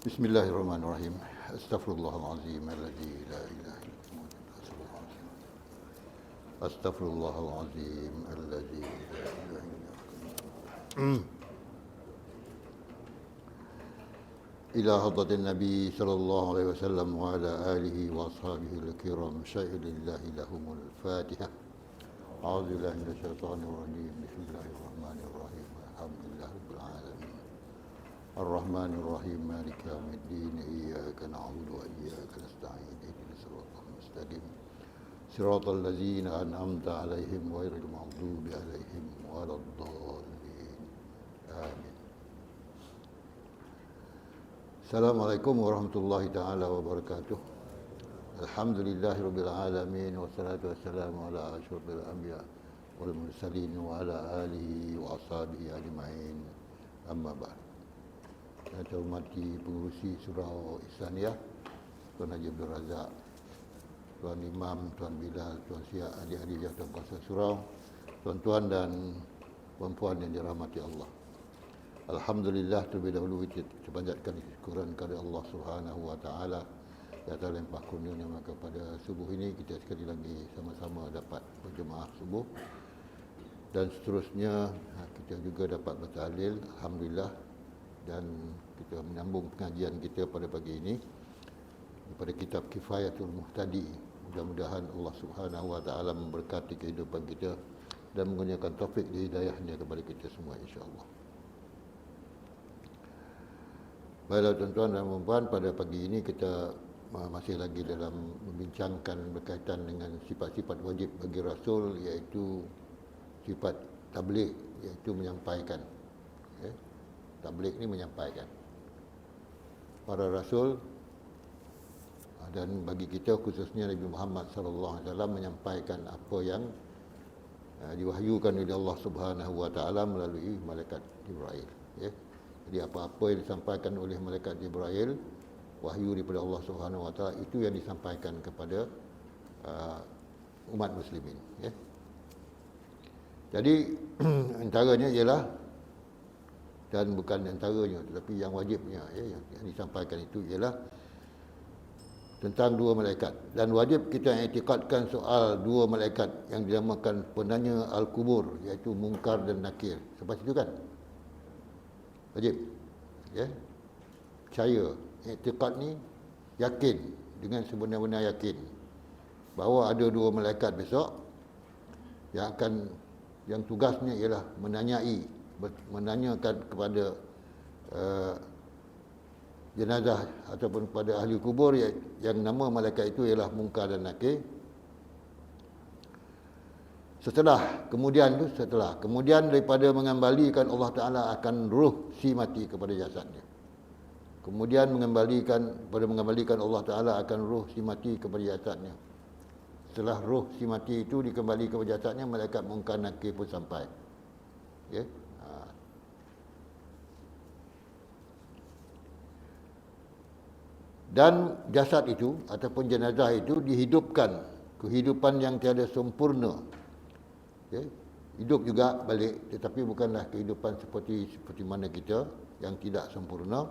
Bismillahirrahmanirrahim. Astaghfirullahalazim alladzi la ilaha illa huwa. Astaghfirullahalazim alladzi la ilaha illa huwa. Ila hadratin Nabi sallallahu alaihi wasallam wa ala alihi wa ashabihi al-kiram. Syai'lillahi lahumul Fatihah. A'udzu billahi minasyaitonir rajim. Bismillahirrahmanirrahim. Alhamdulillahirabbil alamin. الرحمن الرحيم مالك يوم الدين إياك نعبد وإياك نستعين اهدنا الصراط المستقيم صراط الذين أنعمت عليهم غير المغضوب عليهم ولا الضالين آمين. السلام عليكم ورحمة الله تعالى وبركاته. الحمد لله رب العالمين والصلاة والسلام على أشرف الأنبياء والمرسلين وعلى آله وأصحابه أجمعين. أما بعد. Yang saya hormati pengurusi Surau Ihsaniyah, Tuan Haji Abdul Razak, Tuan Imam, Tuan Bilal, Tuan Siak, adik-adik jawatan kuasa surau, tuan-tuan dan puan-puan yang dirahmati Allah. Alhamdulillah, terlebih dahulu kita panjatkan syukuran kepada Allah Subhanahu wa taala di atas limpah kurnianya, maka pada subuh ini kita sekali lagi sama-sama dapat berjemaah subuh dan seterusnya kita juga dapat bertahlil, alhamdulillah. Dan kita menyambung pengajian kita pada pagi ini daripada kitab Kifayatul Muhtadi. Mudah-mudahan Allah Subhanahu wa taala memberkati kehidupan kita dan mengurniakan taufik dan hidayahnya kepada kita semua, insya-Allah. Baiklah tuan-tuan dan puan-puan, pada pagi ini kita masih lagi dalam membincangkan berkaitan dengan sifat-sifat wajib bagi Rasul, iaitu sifat tabligh, iaitu menyampaikan. Okay? Tabligh ni menyampaikan. Para Rasul dan bagi kita khususnya Nabi Muhammad sallallahu alaihi wasallam menyampaikan apa yang diwahyukan oleh Allah Subhanahu wa taala melalui malaikat Jibril. Ya. Jadi apa-apa yang disampaikan oleh malaikat Jibril, wahyu daripada Allah Subhanahu wa taala, itu yang disampaikan kepada umat muslimin. Ya. Jadi antaranya ialah, dan bukan antaranya, tetapi yang wajibnya, ya, yang disampaikan itu ialah tentang dua malaikat. Dan wajib kita i'tikadkan soal dua malaikat yang dinamakan penanya al-kubur, iaitu Munkar dan Nakir. Sampai situ kan? Wajib. Ya. Percaya. I'tikad ni yakin, dengan sebenar-benar yakin bahawa ada dua malaikat besok yang tugasnya ialah menanyakan kepada jenazah ataupun kepada ahli kubur yang nama malaikat itu ialah Munkar dan Nakir. Kemudian daripada mengembalikan, Allah Ta'ala akan ruh si mati kepada jasadnya. Kemudian mengembalikan Allah Ta'ala akan ruh si mati kepada jasadnya. Setelah ruh si mati itu dikembali kepada jasadnya, malaikat Munkar Nakir pun sampai. Ya. Dan jasad itu ataupun jenazah itu dihidupkan, kehidupan yang tiada sempurna. Okay. Hidup juga balik, tetapi bukanlah kehidupan seperti mana kita yang tidak sempurna.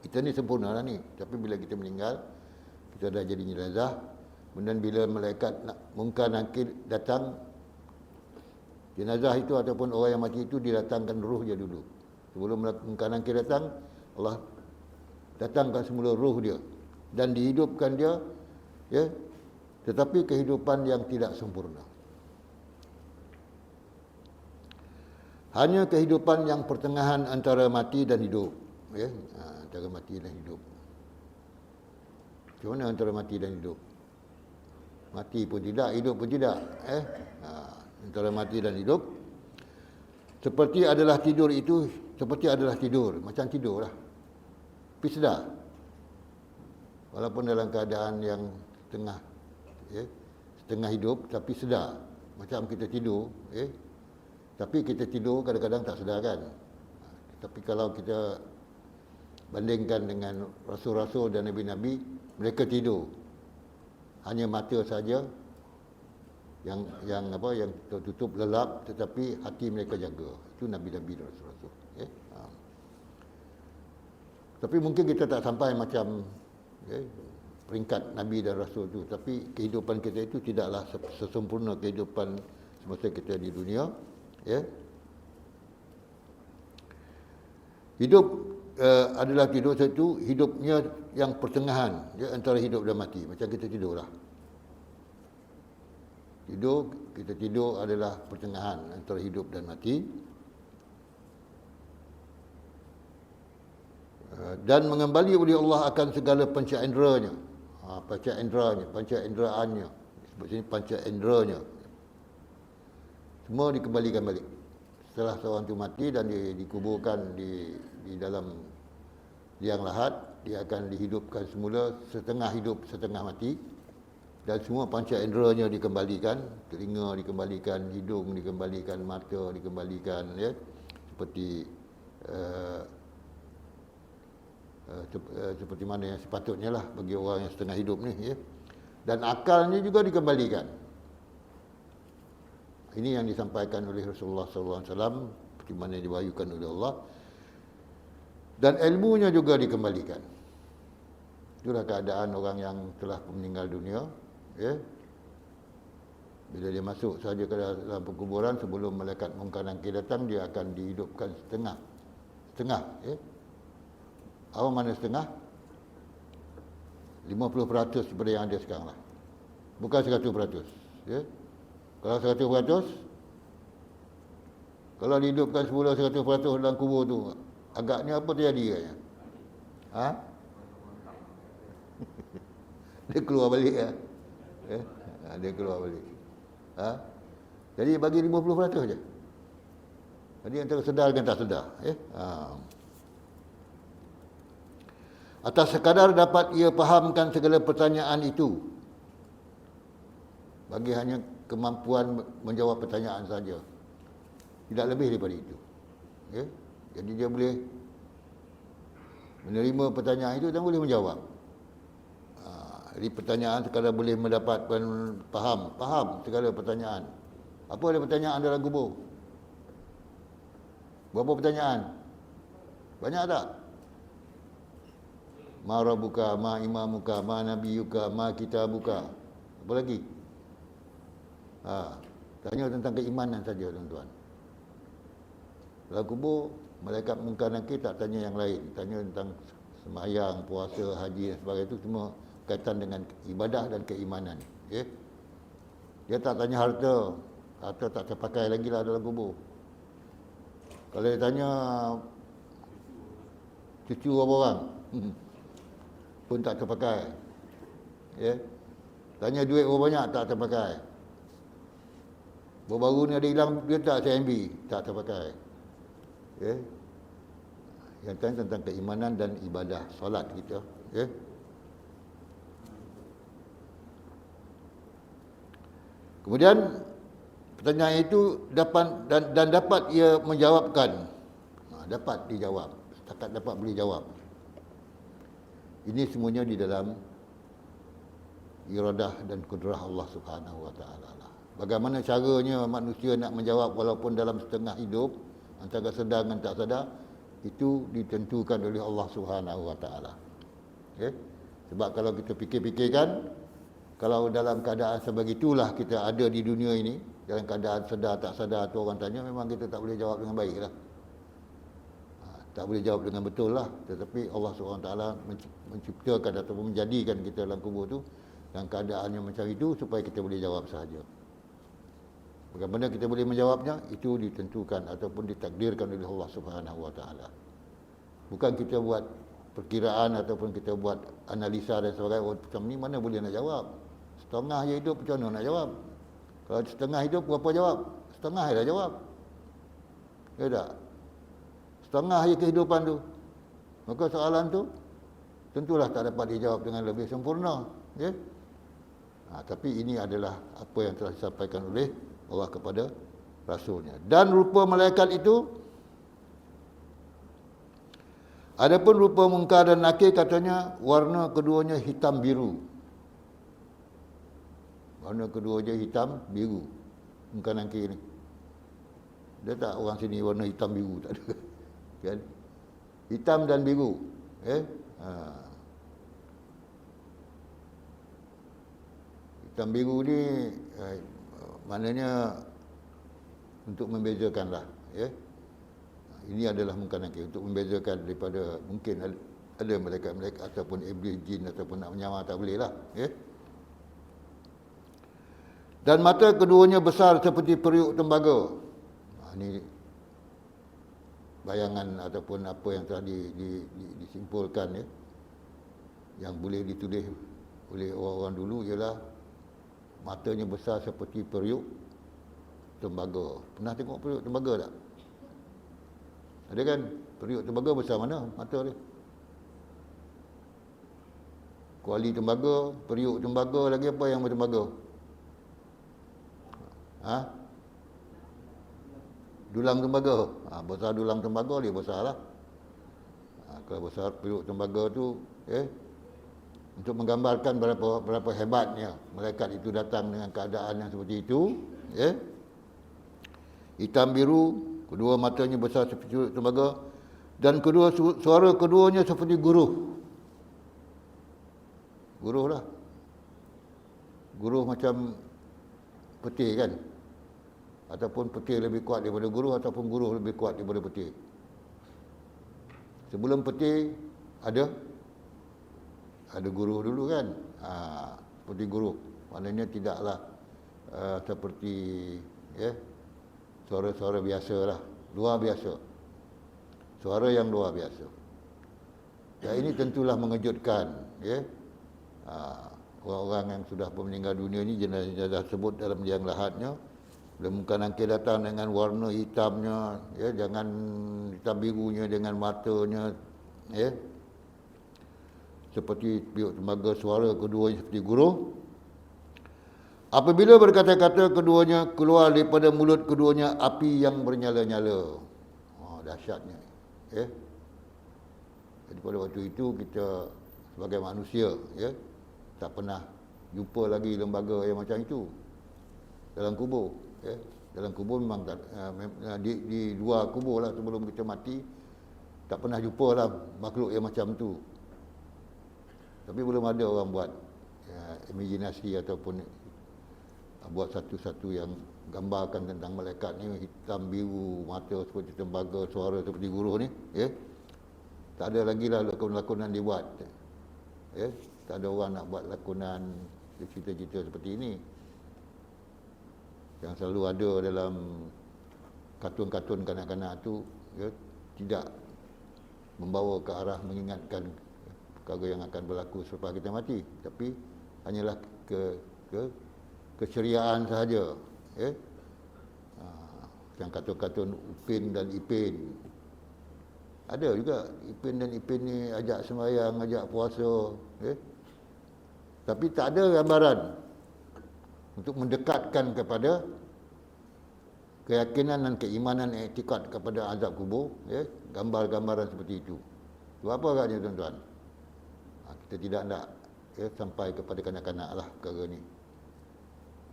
Kita ni sempurna lah ni, tapi bila kita meninggal, kita dah jadi jenazah. Kemudian bila malaikat Munkar Nakir datang, jenazah itu ataupun orang yang mati itu didatangkan ruh dia dulu. Sebelum Munkar Nakir datang, Allah datangkan semula ruh dia dan dihidupkan dia, ya, tetapi kehidupan yang tidak sempurna. Hanya kehidupan yang pertengahan antara mati dan hidup, ya, antara mati dan hidup. Macam mana antara mati dan hidup? Mati pun tidak, hidup pun tidak, antara mati dan hidup. Seperti adalah tidur, macam tidur lah. Tapi sedar. Walaupun dalam keadaan yang setengah hidup, tapi sedar. Macam kita tidur, tapi kita tidur kadang-kadang tak sedar kan. Tapi kalau kita bandingkan dengan rasul-rasul dan nabi-nabi, mereka tidur. Hanya mata saja yang tertutup lelap, tetapi hati mereka jaga. Itu nabi-nabi dan rasul-rasul. Tapi mungkin kita tak sampai macam peringkat Nabi dan Rasul tu. Tapi kehidupan kita itu tidaklah sesempurna kehidupan semasa kita di dunia. Ya. Hidup adalah tidur satu, hidupnya yang pertengahan, antara hidup dan mati. Macam kita tidur lah. Kita tidur adalah pertengahan antara hidup dan mati. Dan mengembali oleh Allah akan segala panca inderanya. Panca inderaannya. Sebut sini panca inderanya. Semua dikembalikan balik. Setelah seorang itu mati dan dikuburkan di dalam liang lahat, dia akan dihidupkan semula, setengah hidup, setengah mati. Dan semua panca inderanya dikembalikan, telinga dikembalikan, hidung dikembalikan, mata dikembalikan, ya. Seperti mana yang sepatutnya lah bagi orang yang setengah hidup ni, ya. Dan akalnya juga dikembalikan. Ini yang disampaikan oleh Rasulullah SAW, seperti mana yang diwahyukan oleh Allah. Dan ilmunya juga dikembalikan. Itulah keadaan orang yang telah meninggal dunia. Ya. Bila dia masuk saja ke dalam perkuburan, sebelum malaikat Munkar dan Nakir datang, dia akan dihidupkan setengah. Ya. Apa mana setengah? 50% daripada yang ada sekarang lah. Bukan 100%. Ya. Kalau 100%, kalau dihidupkan semula 100% dalam kubur tu, agaknya apa terjadi katnya? Dia keluar balik ya. Dia keluar balik. Jadi bagi 50% je. Jadi antara sedar dengan tak sedar, ya. Atas sekadar dapat ia fahamkan segala pertanyaan itu. Bagi hanya kemampuan menjawab pertanyaan saja. Tidak lebih daripada itu. Ya? Jadi dia boleh menerima pertanyaan itu dan boleh menjawab. Jadi pertanyaan sekadar boleh mendapatkan faham segala pertanyaan. Apa ada pertanyaan dalam kubur? Berapa pertanyaan? Banyak tak? Ma rabbuka, ma imamuka, ma nabiyuka, ma kitabuka. Apa lagi? Tanya tentang keimanan saja, tuan-tuan. Dalam kubur, malaikat Munkar dan Nakir tak tanya yang lain. Tanya tentang sembahyang, puasa, haji dan sebagainya. Itu semua kaitan dengan ibadah dan keimanan. Okay? Dia tak tanya harta. Harta tak terpakai lagi lah dalam kubur. Kalau dia tanya cucu berapa orang, pun tak terpakai. Ya? Tanya duit berapa banyak, tak terpakai. Baru-baru ni ada hilang duit tak CMB, tak terpakai. Ya? Yang tanya tentang keimanan dan ibadah, solat kita. Ya? Kemudian pertanyaan itu dapat ia menjawabkan. Dapat dijawab. Setakat dapat boleh jawab. Ini semuanya di dalam iradah dan kudrah Allah Subhanahu wa taala. Bagaimana caranya manusia nak menjawab walaupun dalam setengah hidup, antara sedar dan tak sedar, itu ditentukan oleh Allah Subhanahu wa taala. Okay? Sebab kalau kita fikir-fikirkan, kalau dalam keadaan sebegitulah kita ada di dunia ini, dalam keadaan sedar tak sedar tu orang tanya, memang kita tak boleh jawab dengan baik lah. Tak boleh jawab dengan betul lah. Tetapi Allah SWT menciptakan ataupun menjadikan kita dalam kubur tu dalam keadaan yang macam itu supaya kita boleh jawab sahaja. Bagaimana kita boleh menjawabnya, itu ditentukan ataupun ditakdirkan oleh Allah SWT. Bukan kita buat perkiraan ataupun kita buat analisa dan sebagainya. Macam ni mana boleh nak jawab? Setengah je hidup, macam mana nak jawab? Kalau setengah hidup, berapa jawab? Setengah je dah jawab. Ya tak? Setengah je kehidupan tu. Maka soalan tu tentulah tak dapat dijawab dengan lebih sempurna. Ya? Tapi ini adalah apa yang telah disampaikan oleh Allah kepada Rasulnya. Dan rupa malaikat itu, adapun rupa Munkar dan Nakir, katanya warna keduanya hitam biru. Warna keduanya hitam biru. Munkar dan Nakir ni. Dia tak orang sini warna hitam biru, tak ada. Kan? Hitam dan biru. Ha. Hitam biru ni maknanya untuk membezakan lah, Ini adalah muka nakir untuk membezakan daripada mungkin ada malaikat-malaikat ataupun iblis, jin ataupun nak menyamar, tak boleh lah, Dan mata keduanya besar seperti periuk tembaga. Ini bayangan ataupun apa yang telah disimpulkan, yang boleh ditulis oleh orang-orang dulu ialah matanya besar seperti periuk tembaga. Pernah tengok periuk tembaga tak? Ada kan? Periuk tembaga besar mana mata dia? Kuali tembaga, periuk tembaga, lagi apa yang bertembaga? Dulang tembaga. Besar dulang tembaga dia besar lah. Kalau besar periuk tembaga tu, untuk menggambarkan berapa hebatnya malaikat itu datang dengan keadaan yang seperti itu, hitam biru, kedua matanya besar seperti periuk tembaga, dan suara keduanya seperti guruh. Guruh lah. Guruh macam peti kan? Ataupun peti lebih kuat daripada guruh, ataupun guruh lebih kuat daripada peti. Sebelum peti ada guruh dulu kan? Seperti guruh. Maknanya tidaklah seperti suara-suara biasa lah. Luar biasa. Suara yang luar biasa. Ini tentulah mengejutkan, orang-orang yang sudah meninggal dunia ni, jenazah sebut dalam liang lahatnya, bila muka nakir datang dengan warna hitamnya, jangan hitam birunya, dengan matanya, seperti periuk tembaga, suara keduanya seperti guruh. Apabila berkata-kata keduanya, keluar daripada mulut keduanya api yang bernyala-nyala. Dahsyatnya. Jadi pada waktu itu kita sebagai manusia, tak pernah jumpa lagi lembaga yang macam itu dalam kubur. Dalam kubur memang tak, di luar kubur lah sebelum kita mati, tak pernah jumpa lah makhluk yang macam tu. Tapi belum ada orang buat imajinasi ataupun buat satu-satu yang gambarkan tentang malaikat ni, hitam biru, mata seperti tembaga, suara seperti guruh ni, tak ada lagi lah lakonan-lakonan dibuat. Tak ada orang nak buat lakonan cerita-cerita seperti ini yang selalu ada dalam kartun-kartun kanak-kanak tu, tidak membawa ke arah mengingatkan perkara yang akan berlaku selepas kita mati, tapi hanyalah keceriaan sahaja. Yang kartun-kartun Upin dan Ipin, ada juga Ipin dan Ipin ni ajak sembahyang, ajak puasa, tapi tak ada gambaran untuk mendekatkan kepada keyakinan dan keimanan, i'tikad kepada azab kubur, gambar-gambaran seperti itu. Itu apa agaknya tuan-tuan? Kita tidak nak sampai kepada kanak-kanak lah perkara ni.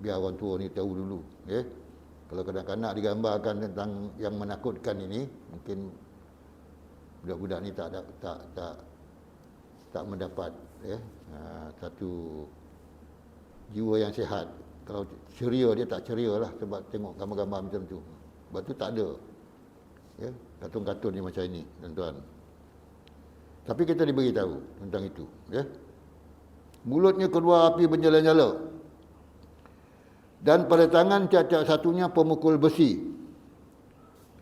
Biar orang tua ni tahu dulu. Kalau kanak-kanak digambarkan tentang yang menakutkan ini, mungkin budak-budak ni tak mendapat satu jiwa yang sihat. Kalau ceria, dia tak ceria lah sebab tengok gambar-gambar macam tu. Sebab tu tak ada kartun-kartun ni macam ini, tuan-tuan. Tapi kita diberi tahu tentang itu. Mulutnya keluar api bernyala-nyala, dan pada tangan tiap-tiap satunya pemukul besi.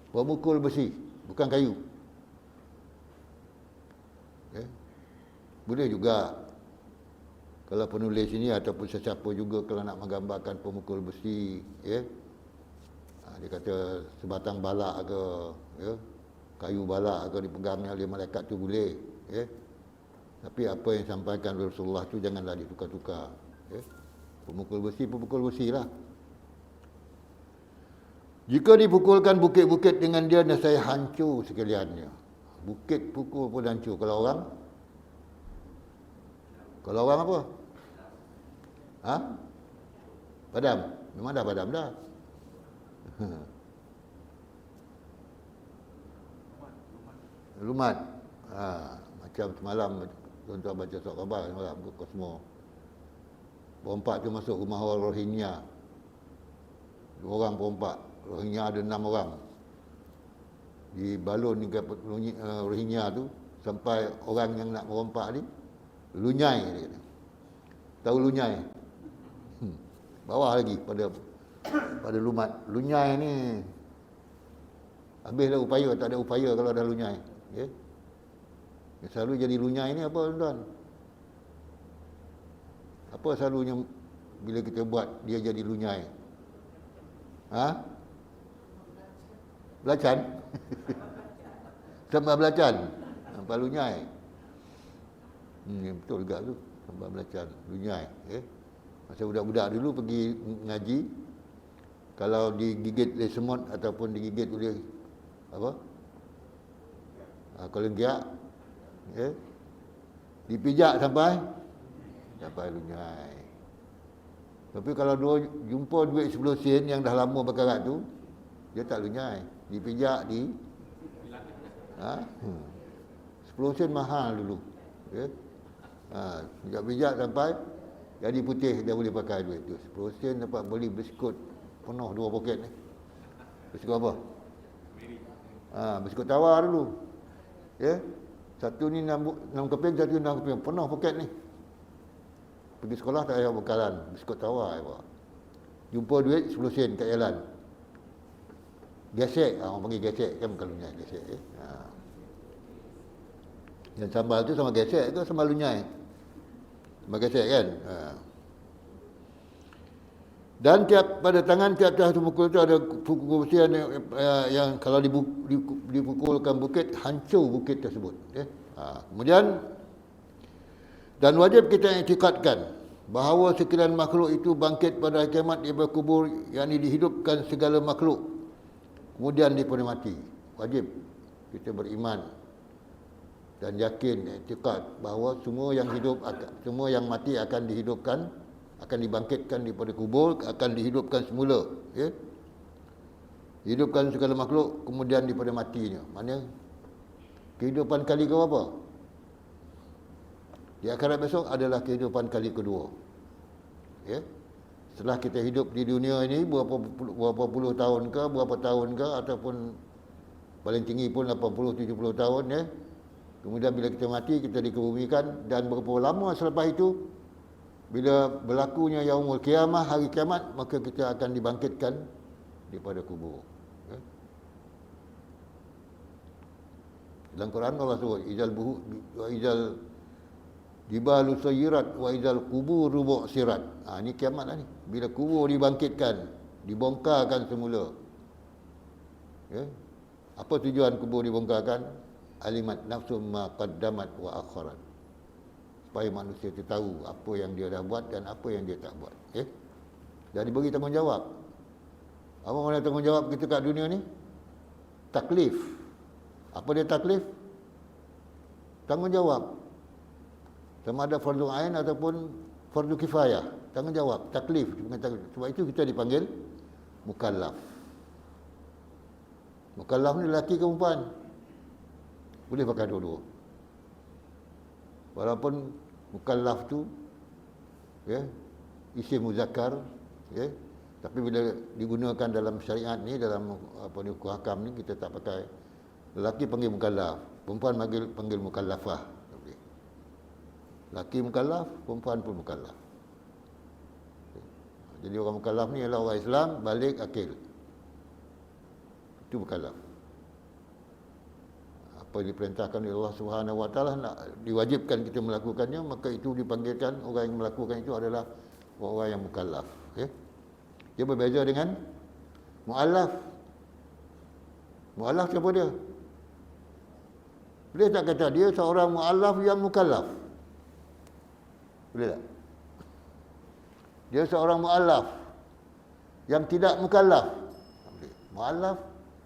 Pemukul besi, bukan kayu. Boleh juga kalau penulis ini ataupun sesiapa juga kalau nak menggambarkan pemukul besi, dia kata sebatang balak ke, kayu balak ke dipegangnya oleh malaikat tu boleh, tapi apa yang disampaikan Rasulullah tu janganlah ditukar-tukar. Pemukul besi lah. Jika dipukulkan bukit-bukit dengan dia, nescaya hancur sekaliannya. Bukit pukul pun hancur. Kalau orang apa? Padam. Memang dah padam dah. Lumat. Macam semalam tuan-tuan baca surat khabar semalam ke Kosmo. Perompak tu masuk rumah orang Rohingya. 2 orang perompak. Rohingya ada 6 orang. Di balon ni Rohingya tu sampai orang yang nak merompak ni lunyai dia kata. Tahu lunyai? Bawah lagi pada lumat. Lunyai ni habislah upaya, tak ada upaya kalau dah lunyai. Ya. Yang selalu jadi lunyai ni apa tuan-tuan? Apa selalunya bila kita buat dia jadi lunyai? Ha? Belacan? Sambal belacan. Sambal lunyai. Betul juga tu. Sambal belacan, lunyai. Masa budak-budak dulu pergi ngaji, kalau digigit oleh semut ataupun digigit oleh apa? Kolenggiak, dipijak sampai lunyai. Tapi kalau jumpa duit 10 sen yang dah lama berkarat tu, dia tak lunyai. Dipijak 10 sen mahal dulu. Pijak-pijak sampai jadi putih, dia boleh pakai duit tu. 10 sen dapat beli biskut penuh 2 poket ni. Biskut apa? Biskut tawar dulu. Satu ni 6 keping, satu 6 keping. Penuh poket ni. Pergi sekolah tak payah bekalan. Biskut tawar. Jumpa duit 10 sen kat jalan. Gesek. Orang panggil gesek. Kan bukan lunyai. Gesek. Dan sambal tu sama gesek ke sambal lunyai? Sambal gesek kan? Dan pada tangan tiap-tiap pukul itu ada pukul besi yang kalau dipukulkan bukit, hancur bukit tersebut. Kemudian, dan wajib kita iktikadkan bahawa sekalian makhluk itu bangkit pada hari kiamat daripada kubur, yakni dihidupkan segala makhluk, kemudian daripada mati. Wajib kita beriman dan yakin, iktikad bahawa semua yang hidup, semua yang mati akan dihidupkan, akan dibangkitkan daripada kubur, akan dihidupkan semula. Hidupkan segala makhluk, kemudian daripada matinya. Maknanya kehidupan kali ke berapa? Di akhirat besok adalah kehidupan kali kedua. Setelah kita hidup di dunia ini berapa puluh tahun ke, berapa tahun ke, ataupun paling tinggi pun 80-70 tahun, kemudian bila kita mati, kita dikebumikan, dan berapa lama selepas itu, bila berlakunya yaumul qiyamah, hari kiamat, maka kita akan dibangkitkan daripada kubur. Dalam Quran Allah sebut, izal jibalu sayyirat wa izal qubur bu'sirat. Ini kiamat lah ni. Bila kubur dibangkitkan, dibongkarkan semula. Apa tujuan kubur dibongkarkan? Alimat nafsu ma qaddamat wa akharat. Supaya manusia itu tahu apa yang dia dah buat dan apa yang dia tak buat. Dan diberi tanggungjawab. Apa makna tanggungjawab kita kat dunia ni? Taklif. Apa dia taklif? Tanggungjawab. Sama ada fardu ain ataupun fardu kifayah. Tanggungjawab, taklif. Sebab itu kita dipanggil mukallaf. Mukallaf ni lelaki ke perempuan? Boleh pakai dua-dua. Walaupun mukallaf tu isim muzakkar, tapi bila digunakan dalam syariat ni, dalam hukum hakam ni, kita tak pakai. Lelaki panggil mukallaf, perempuan panggil mukallafah. Lelaki mukallaf, perempuan pun mukallaf. Jadi orang mukallaf ni adalah orang Islam balik akil. Itu mukallaf. Apa yang diperintahkan oleh Allah Subhanahu Wa Taala nak diwajibkan kita melakukannya, maka itu dipanggilkan, orang yang melakukan itu adalah orang yang mukallaf. Dia berbeza dengan muallaf. Muallaf siapa dia? Boleh tak kata dia seorang muallaf yang mukallaf? Boleh tak? Dia seorang muallaf yang tidak mukallaf. Muallaf,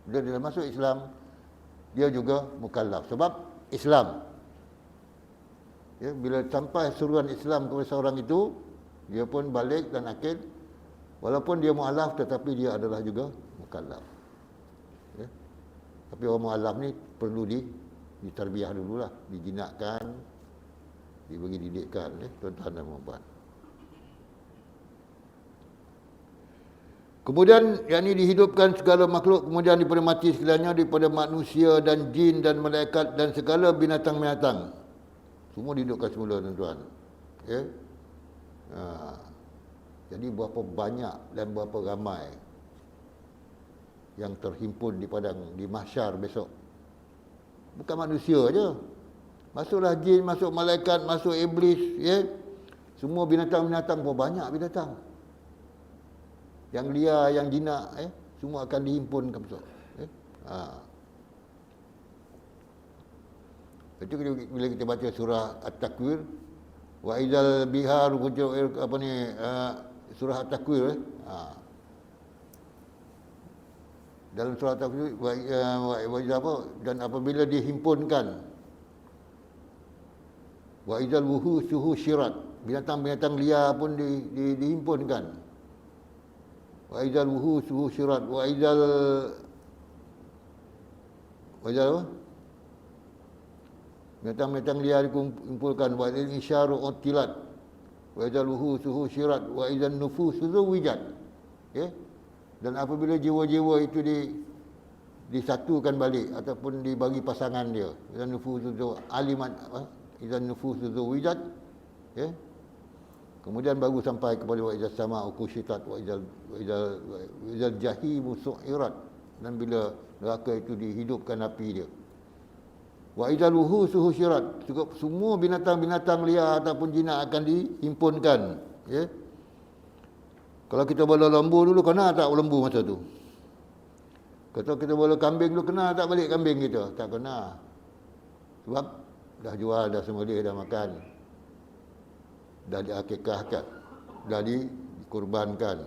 bila dia masuk Islam, dia juga mukallaf. Sebab Islam. Bila sampai suruhan Islam kepada seorang itu, dia pun balik dan akil. Walaupun dia muallaf, tetapi dia adalah juga mukallaf. Tapi orang muallaf ni perlu Ditarbiyah dululah, dijinakkan, dibagi didikan, tuan-tuan dan puan-puan. Kemudian yakni dihidupkan segala makhluk, kemudian daripada mati segalanya, daripada manusia dan jin dan malaikat dan segala binatang-binatang. Semua dihidupkan semula, tuan-tuan. Ya. Jadi berapa banyak dan berapa ramai yang terhimpun di padang, di mahsyar besok. Bukan manusia aja. Masuklah jin, masuk malaikat, masuk iblis, ya. Semua binatang-binatang, berapa banyak binatang. Yang liar, yang jinak, semua akan dihimpunkan besok. Itu bila kita baca surah At-Takwir, wa idzal bihar surah At-Takwir, dalam surah At-Takwir dan apabila dihimpunkan, wa idzal wuhusuhu syirat, binatang-binatang liar pun dihimpunkan. Wa idzal wuhusuhu syirat, wa idzal apa? Binatang-binatang liar dikumpulkan, wa idzal isyaru utilat, wa idzal wuhusuhu syirat, wa idzal nufusu zuwijat. Ya. Dan apabila jiwa-jiwa itu disatukan balik ataupun dibagi pasangan dia, idzal nufusu alimat, idzal nufusu zuwijat, ya. Kemudian baru sampai kepada wa idzas sama'u kushitat, wa idzal jahimu su'irat, dan bila neraka itu dihidupkan api dia. Wa idzal wuhusuhu syirat, semua binatang-binatang liar ataupun jinak akan dihimpunkan, ya. Kalau kita bola lembu dulu, kena tak lembu masa tu? Kalau kita bola kambing dulu, kena tak balik kambing kita? Tak kena. Sebab dah jual, dah sembelih, dah makan, dah diakikahkan, dah dikurbankan.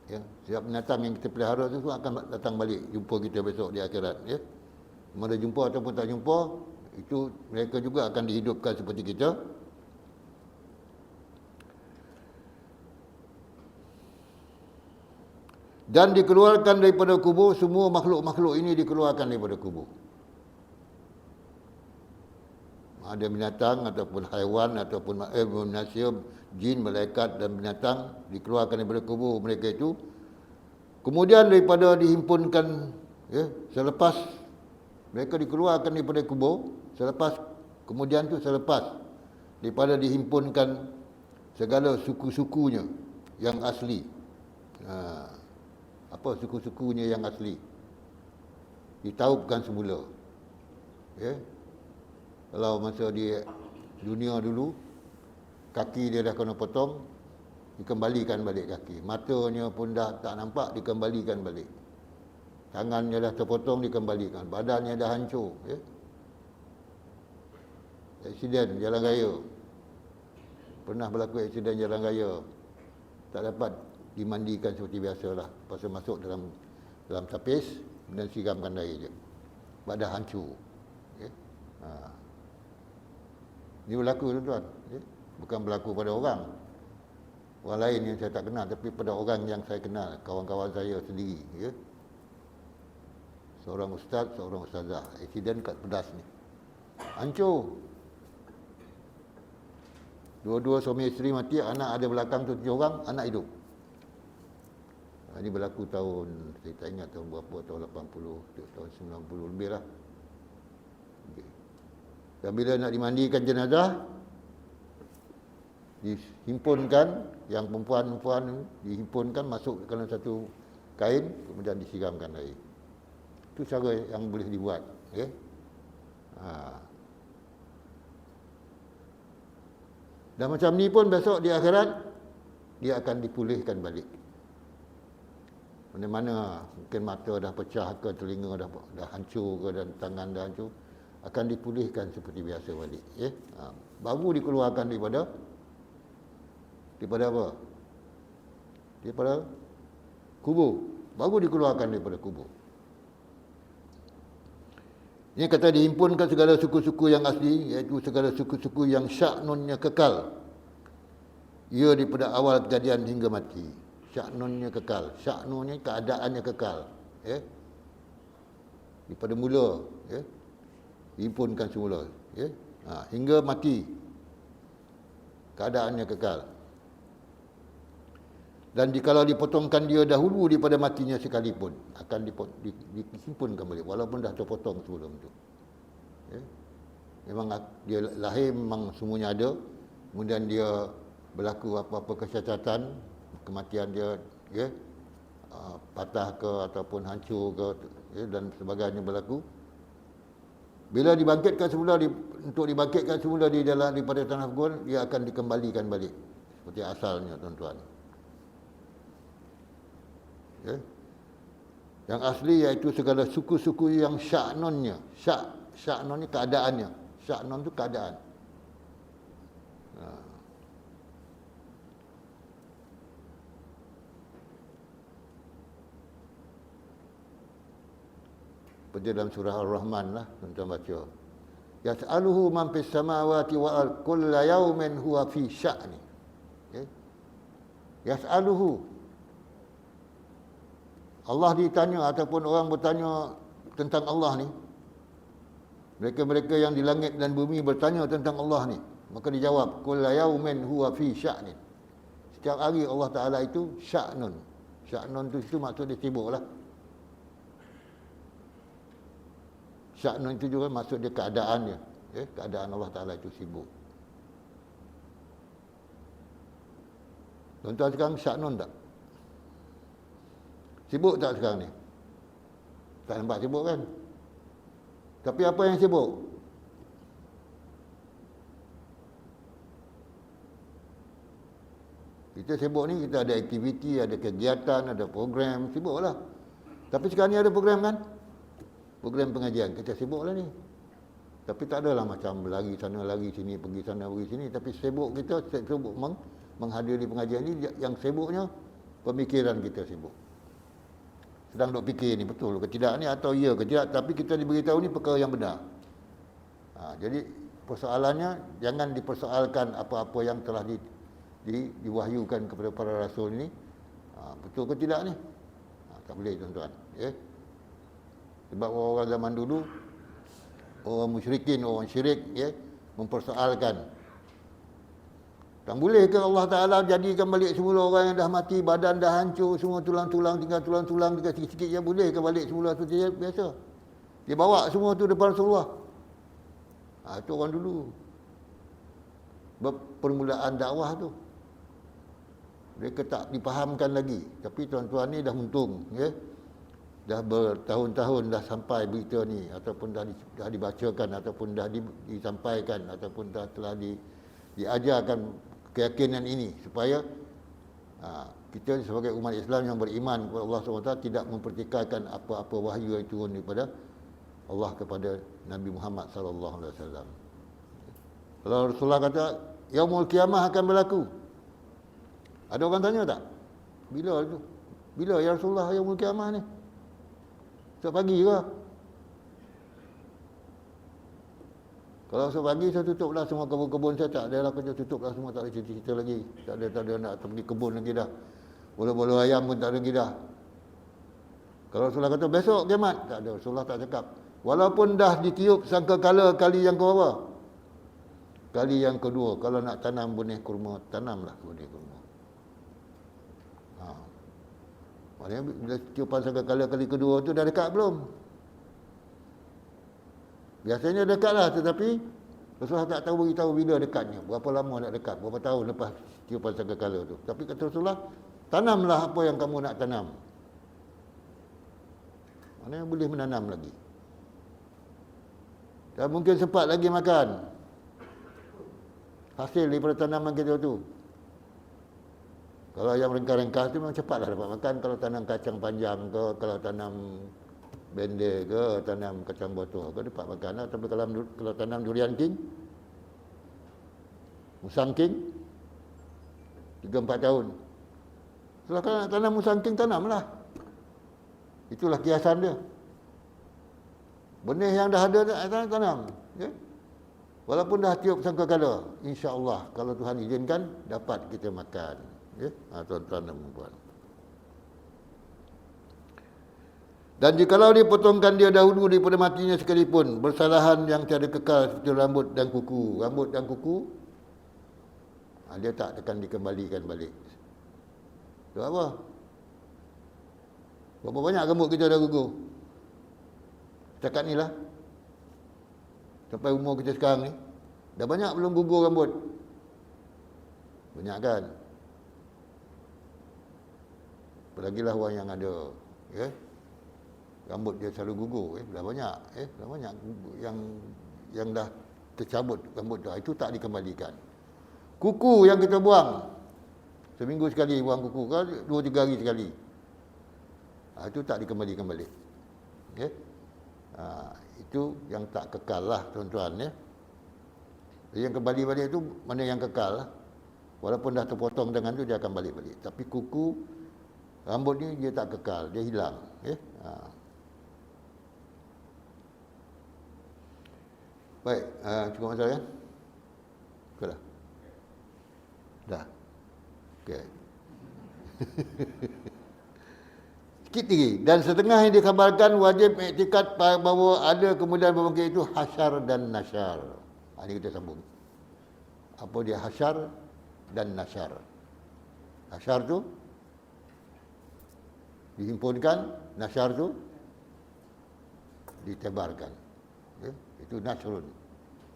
Ya, setiap binatang yang kita pelihara itu akan datang balik jumpa kita besok di akhirat, ya. Mana jumpa ataupun tak jumpa, itu mereka juga akan dihidupkan seperti kita. Dan dikeluarkan daripada kubur, semua makhluk-makhluk ini dikeluarkan daripada kubur. Ada binatang ataupun haiwan ataupun manusia, jin, malaikat dan binatang dikeluarkan daripada kubur mereka itu. Kemudian daripada dihimpunkan, ya, selepas mereka dikeluarkan daripada kubur, kemudian daripada dihimpunkan segala suku-sukunya yang asli. Apa suku-sukunya yang asli? Ditaubkan semula. Ya. Kalau masa di dunia dulu, kaki dia dah kena potong, dikembalikan balik kaki. Matanya pun dah tak nampak, dikembalikan balik. Tangannya dah terpotong, dikembalikan. Badannya dah hancur. Ya. Aksiden jalan raya. Pernah berlaku aksiden jalan raya. Tak dapat dimandikan seperti biasalah. Pasal masuk dalam tapis dan siramkan air je. Badan hancur. Ya. Ini berlaku, tuan-tuan. Ya. Bukan berlaku pada orang lain yang saya tak kenal, tapi pada orang yang saya kenal, kawan-kawan saya sendiri. Ya. Seorang ustaz, seorang ustazah. Aksiden kat Pedas ni. Hancur. Dua-dua suami isteri mati, anak ada belakang tu 7 orang, anak hidup. Ini berlaku tahun, saya tak ingat tahun berapa, tahun 80, tahun 90 lebih lah. Okay. Dan bila nak dimandikan jenazah, dihimpunkan, yang perempuan-perempuan dihimpunkan, masuk ke dalam satu kain, kemudian disiramkan air. Itu cara yang boleh dibuat. Okay? Dan macam ni pun besok di akhirat, dia akan dipulihkan balik. Mana-mana mungkin mata dah pecah ke, telinga dah hancur ke, dan tangan dah hancur, akan dipulihkan seperti biasa balik. Ya? Baru dikeluarkan daripada apa? Daripada kubur. Baru dikeluarkan daripada kubur. Ini kata dihimpunkan segala suku-suku yang asli, iaitu segala suku-suku yang sya'nunnya kekal. Ia daripada awal kejadian hingga mati. Sya'nunnya kekal. Sya'nunnya keadaannya kekal. Ya? Daripada mula. Ya? Himpunkan semula, ya. Hingga mati. Keadaannya kekal. Dan kalau dipotongkan dia dahulu daripada matinya sekalipun, akan dihimpunkan balik walaupun dah terpotong sebelum tu. Ya. Memang dia lahir memang semuanya ada, kemudian dia berlaku apa-apa kecacatan, kematian dia, ya, patah ke ataupun hancur ke, ya, dan sebagainya berlaku. Bila dibangkitkan semula, untuk dibangkitkan semula di dalam daripada tanah kubur, dia akan dikembalikan balik seperti asalnya, tuan-tuan. Ya. Yang asli iaitu segala suku-suku yang sya'nunnya. Sya'nun ni keadaannya. Sya'nun tu keadaan. Seperti dalam surah Ar-Rahman lah, tuan-tuan baca. Yas'aluhu man fis samawati wal ardi kullu yawmin huwa fi sya'ni. Ya. Yas'aluhu, Allah ditanya ataupun orang bertanya tentang Allah ni. Mereka-mereka yang di langit dan bumi bertanya tentang Allah ni. Maka dijawab, kullu yawmin huwa fi sya'nin. Setiap hari Allah Ta'ala itu sya'nun. Sya'nun itu maksud dia sibuk lah. Sya'nun itu juga maksud dia keadaan dia. Ya, keadaan Allah Ta'ala itu sibuk. Tuan-tuan sekarang sya'nun tak? Sibuk tak sekarang ni? Tak nampak sibuk kan? Tapi apa yang sibuk? Kita sibuk ni, kita ada aktiviti, ada kegiatan, ada program, sibuklah. Tapi sekarang ni ada program kan? Program pengajian, kita sibuklah ni. Tapi tak adalah macam lari sana, lari sini, pergi sana, pergi sini. Tapi sibuk kita, sibuk menghadiri pengajian ni, yang sibuknya pemikiran kita sibuk. Sedang duk fikir ni betul ke tidak ni, atau ya ke tidak, tapi kita diberitahu ni perkara yang benar. Jadi persoalannya jangan dipersoalkan apa-apa yang telah diwahyukan kepada para rasul ni, betul ke tidak ni. Tak boleh, tuan-tuan, ya. Sebab orang zaman dulu, orang musyrikin, orang syirik, ya, mempersoalkan, tak boleh ke Allah Ta'ala jadikan balik semula orang yang dah mati, badan dah hancur, semua tulang-tulang, tinggal tulang-tulang, tinggal sikit-sikit, ya boleh ke balik semula tu biasa? Dia bawa semua tu depan Rasulullah. Itu orang dulu. Permulaan dakwah tu. Mereka tak dipahamkan lagi. Tapi tuan-tuan ni dah untung, ya. Dah bertahun-tahun dah sampai berita ni, ataupun dah dibacakan, ataupun dah disampaikan, ataupun telah diajarkan keyakinan ini, supaya kita sebagai umat Islam yang beriman kepada Allah SWT tidak mempertikaikan apa-apa wahyu yang turun daripada Allah kepada Nabi Muhammad SAW. Kalau Rasulullah kata yaumul kiamah akan berlaku, ada orang tanya tak? Bila tu? Bila ya Rasulullah yaumul kiamah ni? Esok pagi ke? Kalau esok pagi saya tutuplah semua kebun-kebun saya, tak ada lah kerja, tutuplah semua, tak ada cerita-cerita lagi. Tak ada nak pergi kebun lagi dah. Bolu-bolu ayam pun tak ada lagi dah. Kalau Rasulullah kata besok kiamat, tak ada. Rasulullah tak cakap. Walaupun dah ditiup sangkakala kali yang keberapa? Kali yang kedua. Kalau nak tanam benih kurma, tanamlah benih kurma. Maknanya bila tiupan sangkakala kali kedua tu dah dekat belum? Biasanya dekatlah, tetapi Rasulullah tak tahu beritahu bila dekatnya, berapa lama nak dekat, berapa tahun lepas tiupan sangkakala tu. Tapi kata Rasulullah, tanamlah apa yang kamu nak tanam. Maknanya boleh menanam lagi. Dan mungkin sempat lagi makan hasil daripada tanaman kita tu. Kalau yang ringkas-ringkas tu memang cepatlah dapat makan. Kalau tanam kacang panjang ke, kalau tanam bende ke, tanam kacang botol ke, dapat makan lah. Tapi kalau tanam durian king, musang king, 3-4 tahun. Kalau nak tanam musang king, tanamlah. Itulah kiasan dia. Benih yang dah ada, tanam. Ya? Walaupun dah tiup sangkakala, insya-Allah kalau Tuhan izinkan dapat kita makan. Ya, tuan-tuan dan puan-puan. Dan jikalau dipotongkan dia dahulu daripada matinya sekalipun, bersalahan yang tiada kekal seperti rambut dan kuku. Rambut dan kuku, dia tak akan dikembalikan balik. Itu apa? Berapa banyak rambut kita dah gugur? Setakat ni lah. Sampai umur kita sekarang ni. Dah banyak belum gugur rambut? Banyak kan? Apalagilah orang yang ada, ya. Rambut dia selalu gugur, dah banyak, dah banyak yang dah tercabut rambut tu. Itu tak dikembalikan. Kuku yang kita buang, seminggu sekali buang kuku, kan 2-3 hari sekali. Itu tak dikembalikan balik. Okay? Itu yang tak kekal lah, tuan-tuan, ya. Yang kembali balik tu mana yang kekal lah. Walaupun dah terpotong tangan tu, dia akan balik-balik. Tapi kuku, rambut ni dia tak kekal, dia hilang. Ya? Baik, cukup masa ya? Cukup dah? Dah? Okey. Sikit lagi. Dan setengah yang dikhabarkan wajib iktikad bahawa ada kemudian berbangkit itu hasyar dan nasyar. Ini kita sambung. Apa dia hasyar dan nasyar? Hasyar tu dihimpunkan, nasyar tu ditebarkan. Ya? Itu nasrun.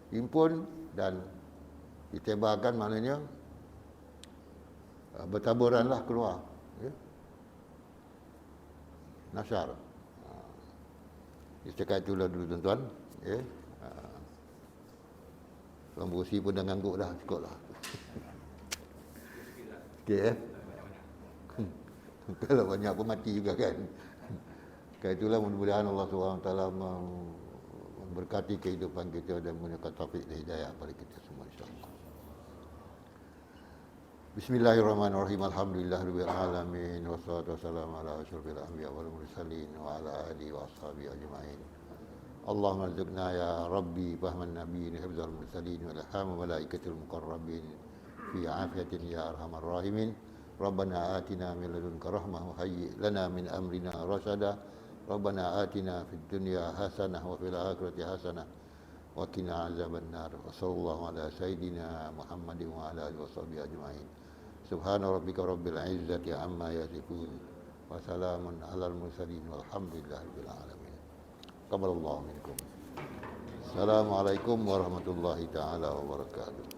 Himpun dan ditebarkan maknanya bertaburanlah keluar. Ya? Nasyar. Setakat itulah dulu tuan-tuan. Ya? Tuan Busi pun dah ngangguk dah, cukup lah. Okey ya. Kalau banyak pun mati juga kan. Kerana itulah mudah-mudahan Allah SWT memberkati kehidupan kita dan memberikan taufik dan hidayah kepada kita semua, insya-Allah. Bismillahirrahmanirrahim. Alhamdulillahirabbil alamin wassalatu wassalamu ala asyrofil anbiya wal mursalin wa ala alihi washabihi ajmain. Allahumma rzuqna ya rabbi fahman nabiyyin hifdzal mursalin wa ilham malaikatil muqarrabin fi afiyatin ya arhamar rahimin. Rabbana atina min ladunka rahmah wa hayyi lana min amrina rasyada. Rabbana atina fid dunya hasanah wa fil akhirati hasanah wa qina azabannar. Wa sallallahu ala sayidina Muhammadin wa ala alihi washabihi ajmain. Subhana rabbika rabbil izzati amma yasifun wa salamun alal mursalin walhamdulillahi rabbil alamin. Qabbalallahu minkum. Assalamualaikum warahmatullahi taala wabarakatuh.